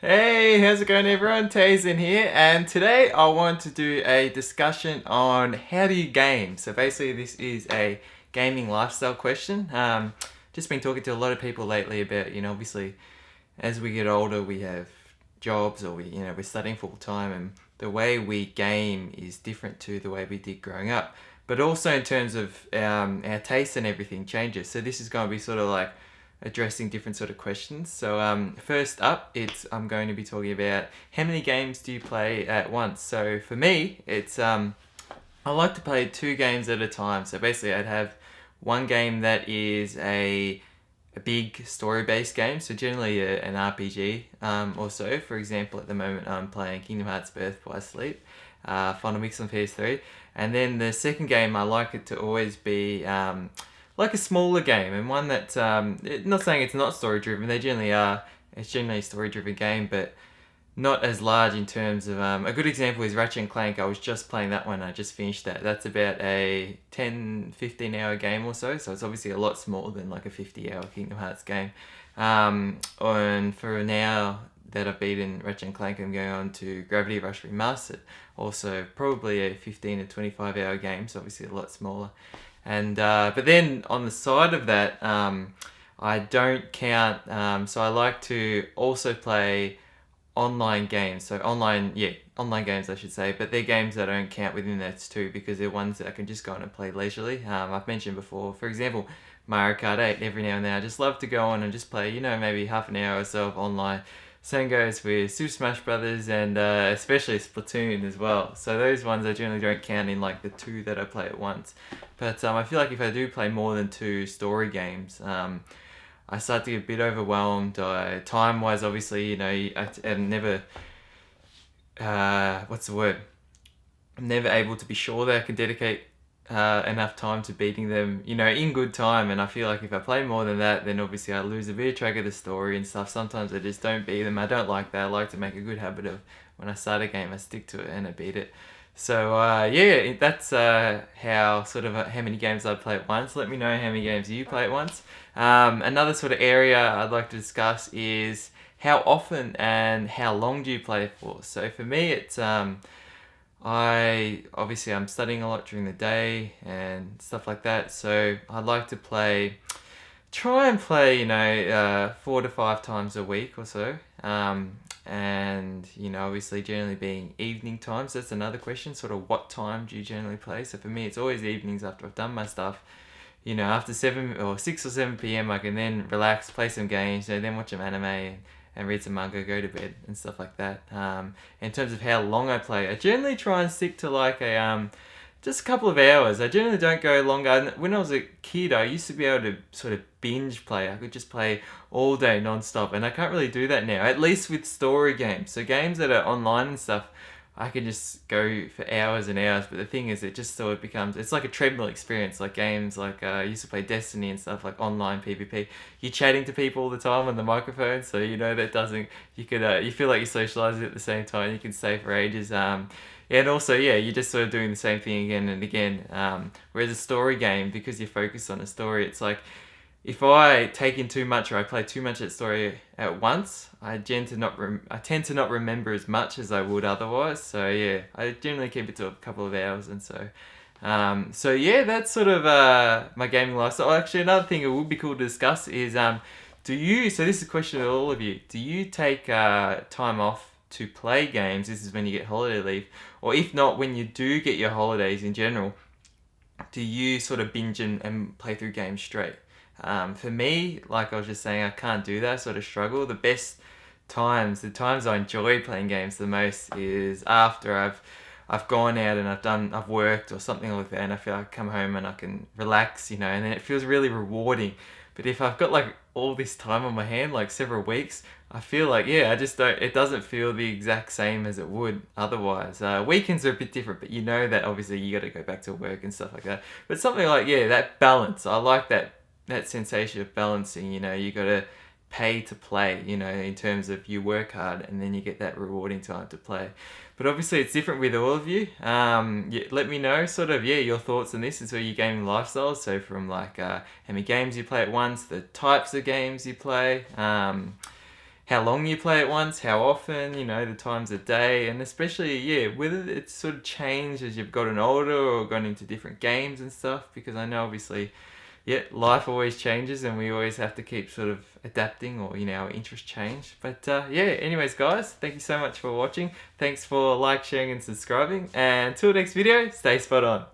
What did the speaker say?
Hey, how's it going everyone? Teysind here, and today I want to do a discussion on how do you game. So basically this is a gaming lifestyle question. Just been talking to a lot of people lately about, obviously as we get older we have jobs or we're studying full time, and the way we game is different to the way we did growing up. But also in terms of our tastes and everything changes. So this is going to be sort of like addressing different sort of questions. So first up, I'm going to be talking about how many games do you play at once. So for me, it's I like to play two games at a time. So basically, I'd have one game that is a big story based game. So generally an RPG or so. For example, at the moment I'm playing Kingdom Hearts Birth by Sleep, Final Mix on PS3. And then the second game, I like it to always be like a smaller game, and one that not saying it's not story driven. They generally are. It's generally a story driven game, but not as large in terms of a good example is Ratchet and Clank. I was just playing that one. I just finished that. That's about a 10-15 hour game or so. So it's obviously a lot smaller than like a 50-hour Kingdom Hearts game. And for now that I've beaten Ratchet and Clank, I'm going on to Gravity Rush Remastered. Also probably a 15 to 25 hour game. So obviously a lot smaller. And but then on the side of that, I don't count. So I like to also play online games. So online games I should say. But they're games that I don't count within that too, because they're ones that I can just go on and play leisurely. I've mentioned before, for example, Mario Kart 8. Every now and then I just love to go on and just play. Maybe half an hour or so of online. Same goes with Super Smash Brothers and especially Splatoon as well. So those ones I generally don't count in like the two that I play at once. But I feel like if I do play more than two story games, I start to get a bit overwhelmed. Time-wise, obviously, I'm never, what's the word? I'm never able to be sure that I can dedicate enough time to beating them, in good time. And I feel like if I play more than that, then obviously I lose a bit of track of the story and stuff. Sometimes I just don't beat them. I don't like that. I like to make a good habit of when I start a game, I stick to it and I beat it. So that's how many games I play at once. Let me know how many games you play at once. Another sort of area I'd like to discuss is how often and how long do you play for. So for me, it's I'm studying a lot during the day and stuff like that. So I like to try and play 4 to 5 times a week or so. And obviously generally being evening times. That's another question, sort of what time do you generally play. So for me it's always evenings after I've done my stuff. After 7 or 6 or 7 p.m. I can then relax, play some games, then watch some anime and read some manga, go to bed and stuff like that. In terms of how long I play, I generally try and stick to like a just a couple of hours. I generally don't go longer. When I was a kid, I used to be able to sort of binge play. I could just play all day non-stop, and I can't really do that now, at least with story games. So games that are online and stuff, I can just go for hours and hours. But the thing is, it just sort of becomes, it's like a treadmill experience. Like games like I used to play Destiny and stuff, like online PvP. You're chatting to people all the time on the microphone, so that doesn't, you feel like you're socializing at the same time. You can stay for ages. And also, you're just sort of doing the same thing again and again. Whereas a story game, because you're focused on a story, it's like if I take in too much or I play too much at story at once, I tend to not remember as much as I would otherwise. So I generally keep it to a couple of hours, and so. That's sort of my gaming lifestyle. Oh, actually, another thing it would be cool to discuss is so this is a question to all of you. Do you take time off to play games? This is when you get holiday leave. Or if not, when you do get your holidays in general, do you sort of binge and play through games straight? For me, like I was just saying, I can't do that. I sort of struggle. The times I enjoy playing games the most is after I've gone out and I've worked or something like that, and I feel like I come home and I can relax, and then it feels really rewarding. But if I've got like all this time on my hand, like several weeks, I feel like, I just don't, it doesn't feel the exact same as it would otherwise. Weekends are a bit different, but that obviously you got to go back to work and stuff like that. But something like, that balance, I like that sensation of balancing. You got to pay to play, in terms of you work hard and then you get that rewarding time to play. But obviously it's different with all of you. Let me know sort of, your thoughts on this and sort of your gaming lifestyle. So from like how many games you play at once, the types of games you play, how long you play it once, how often, you know, the times of day, and especially, yeah, whether it's sort of changed as you've gotten older or gone into different games and stuff, because I know obviously, yeah, life always changes and we always have to keep sort of adapting, or, you know, our interests change. But yeah, anyways, guys, thank you so much for watching. Thanks for sharing and subscribing. And until next video, stay spot on.